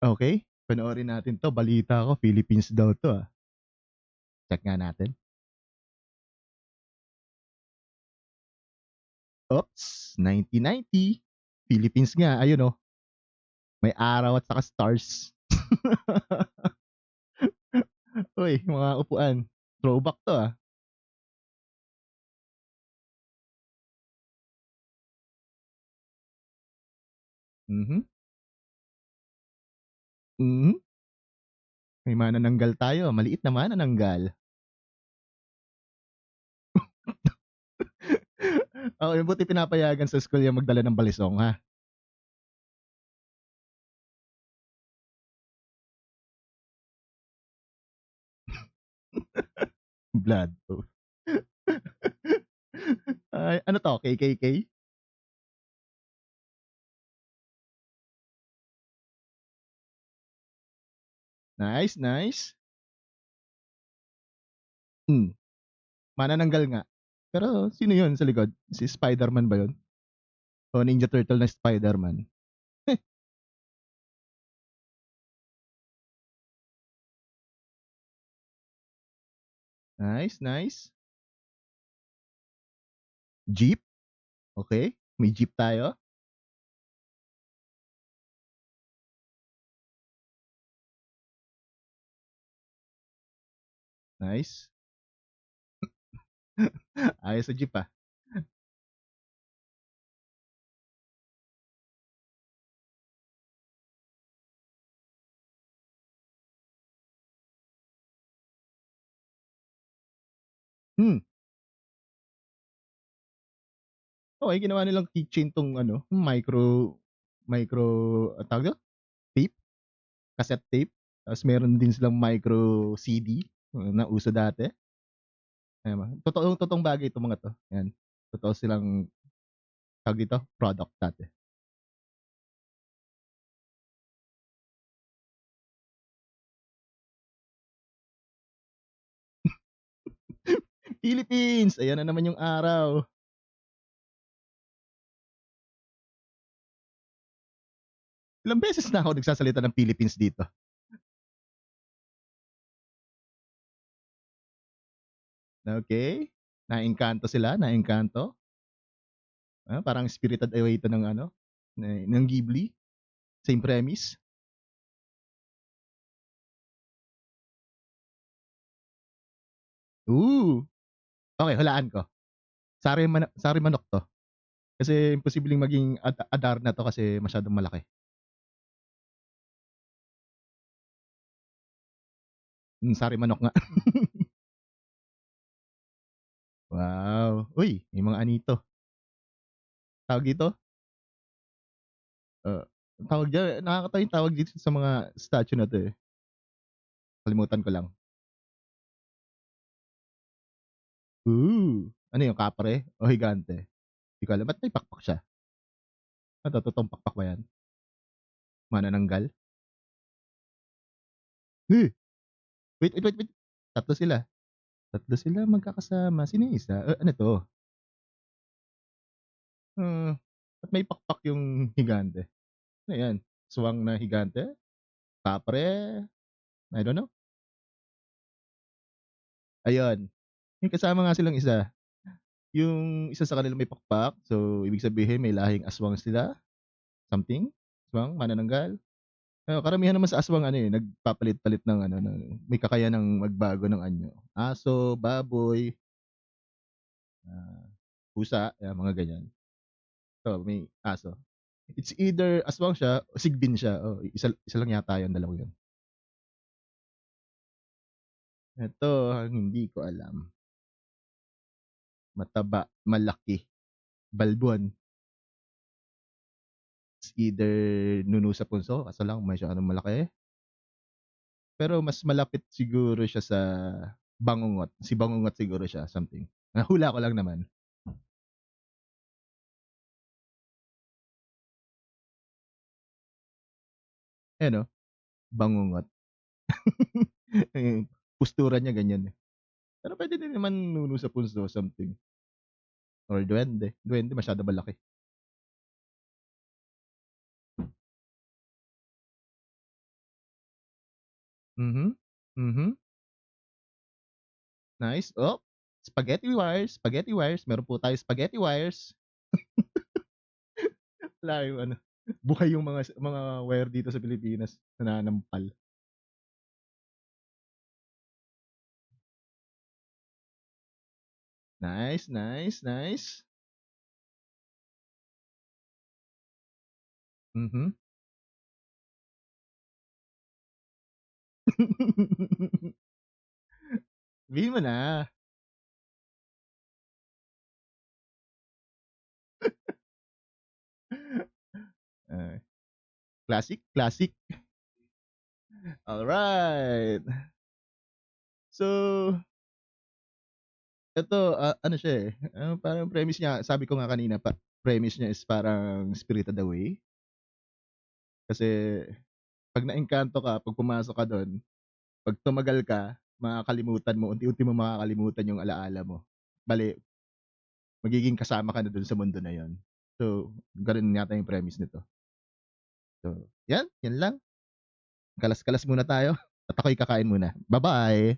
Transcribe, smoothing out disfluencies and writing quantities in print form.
Okay, panoorin natin 'to. Balita ko Philippines daw 'to, Check nga natin. Oops, 1990. Philippines nga, ayun, may araw at saka stars. Uy, mga upuan, throwback 'to, Mhm, mhm. May manananggal tayo, maliit na manananggal. Okey, buti pinapayagan sa school yung magdala ng balisong, ha? Blood oath. Ay, ano 'to, KKK? Nice, nice. Hmm, manananggal nga. Pero sino yun sa likod? Si Spider-Man ba yun? O Ninja Turtle na Spider-Man? Nice, nice. Jeep, okey. May jeep tayo. Nice. Ayos sa jeep, Hmm, okey ginawa nilang keychain 'tong ano, micro anong tawag dun, tape, cassette tape. Tapos meron din silang micro CD na uso dati. Ayan ba, totoong bagay itong mga 'to, yan. Totoo silang tawag dito, product dati. Philippines, ayan na naman yung araw. Ilang beses na ako nagsasalita ng Philippines dito. Okey, naengkanto sila, naengkanto. Parang Spirited Away 'to ng ano, ng Ghibli, same premise. Ooh, okey hulaan ko, sari manok 'to, kasi imposibleng maging Adarna 'to kasi masyadong malaki. Sari manok nga. Wow, uy, may mga anito. Tawag dito, uh, tawag diyan, nakakatawa yung tawag dito sa mga statue na 'to, kalimutan ko lang. Ano yun, kapre o higante? Di ko alam, ba't may pakpak siya? Ano 'to, totoong pakpak ba yan? Manananggal? Eh, wait, 3 sila, 3 sila magkakasama, sino yung isa? Ano 'to, ba't may pakpak yung higante? Ano yan, aswang na higante? Kapre? I don't know. Ayun, may kasama nga silang isa. Yung isa sa kanila may pakpak, so ibig sabihin may lahing aswang sila, something, aswang, manananggal. Karamihan naman sa aswang ano, nagpapalit-palit ng ano, may kakayanang magbago ng anyo. Aso, baboy, ah, pusa, mga ganyan. May aso. It's either aswang siya o sigbin siya, isa lang yata yung dalawang yun. Eto ang hindi ko alam, mataba, malaki, balbon. It's either Nunu sa Punso, kaso lang masyadong malaki, pero mas malapit siguro siya sa Bangungot. Si Bangungot siguro siya, something. Hula ko lang naman. Ayan, Bangungot. Eh, postura niya ganyan, Pero puwede din naman Nunu sa Punso, something, or Duwende. Duwende masyado malaki. Mhm, mhm, nice. Oh, spaghetti wires, meron po tayong spaghetti wires. Wala yung ano, buhay yung mga wire dito sa Pilipinas, nananampal. Nice, nice, nice. Mhm. Sabihin mo na. Ah, classic, classic. Alright. So, eto, ano siya, eh, parang premise niya sabi ko nga kanina premise niya is parang Spirited Away. Kasi 'pag naengkanto ka, 'pag pumasok ka dun, 'pag tumagal ka, makakalimutan mo, unti-unti mong makakalimutan yung alaala mo. Bale, magiging kasama ka na dun sa mundo na yun. So, ganun yata yung premise nito. So, yan lang. Kalas-kalas muna tayo at ako'y kakain muna. Ba-bye.